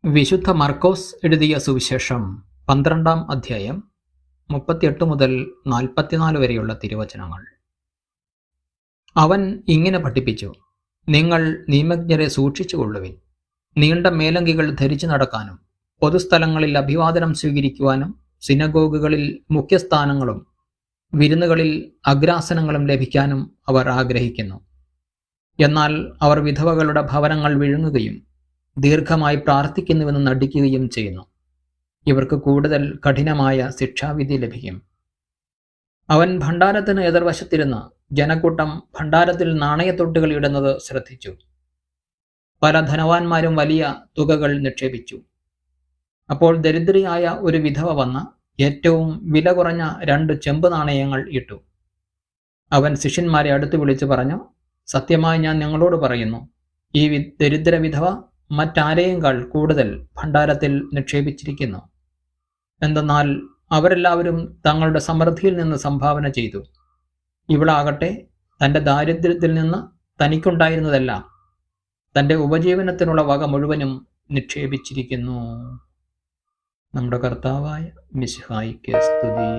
വിശുദ്ധ മർക്കോസ് എഴുതിയ സുവിശേഷം 12-ാം അധ്യായം 38 മുതൽ 44 വരെയുള്ള തിരുവചനങ്ങൾ. അവൻ ഇങ്ങനെ പഠിപ്പിച്ചു: നിങ്ങൾ നിയമജ്ഞരെ സൂക്ഷിച്ചുകൊള്ളുവിൻ. നീണ്ട മേലങ്കികൾ ധരിച്ചു നടക്കാനും പൊതുസ്ഥലങ്ങളിൽ അഭിവാദനം സ്വീകരിക്കുവാനും സിനഗോഗുകളിൽ മുഖ്യസ്ഥാനങ്ങളും വിരുന്നുകളിൽ അഗ്രാസനങ്ങളും ലഭിക്കാനും അവർ ആഗ്രഹിക്കുന്നു. എന്നാൽ അവർ വിധവകളുടെ ഭവനങ്ങൾ വിഴുങ്ങുകയും ദീർഘമായി പ്രാർത്ഥിക്കുന്നുവെന്ന് നടിക്കുകയും ചെയ്യുന്നു. ഇവർക്ക് കൂടുതൽ കഠിനമായ ശിക്ഷാവിധി ലഭിക്കും. അവൻ ഭണ്ഡാരത്തിന് എതിർവശത്തിരുന്ന് ജനക്കൂട്ടം ഭണ്ഡാരത്തിൽ നാണയത്തൊട്ടുകൾ ഇടുന്നത് ശ്രദ്ധിച്ചു. പല ധനവാന്മാരും വലിയ തുകകൾ നിക്ഷേപിച്ചു. അപ്പോൾ ദരിദ്രയായ ഒരു വിധവ വന്ന് ഏറ്റവും വില കുറഞ്ഞ 2 ചെമ്പ് നാണയങ്ങൾ ഇട്ടു. അവൻ ശിഷ്യന്മാരെ അടുത്ത് വിളിച്ചു പറഞ്ഞു: സത്യമായി ഞാൻ നിങ്ങളോട് പറയുന്നു, ഈ ദരിദ്ര വിധവ മറ്റാരെയേക്കാൾ കൂടുതൽ ഭണ്ഡാരത്തിൽ നിക്ഷേപിച്ചിരിക്കുന്നു. എന്തെന്നാൽ അവരെല്ലാവരും തങ്ങളുടെ സമൃദ്ധിയിൽ നിന്ന് സംഭാവന ചെയ്തു. ഇവളാകട്ടെ തൻ്റെ ദാരിദ്ര്യത്തിൽ നിന്ന് തനിക്കുണ്ടായിരുന്നതെല്ലാം, തൻ്റെ ഉപജീവനത്തിനുള്ള വക മുഴുവനും നിക്ഷേപിച്ചിരിക്കുന്നു. നമ്മുടെ കർത്താവായ മിശിഹായിക്ക് സ്തുതി.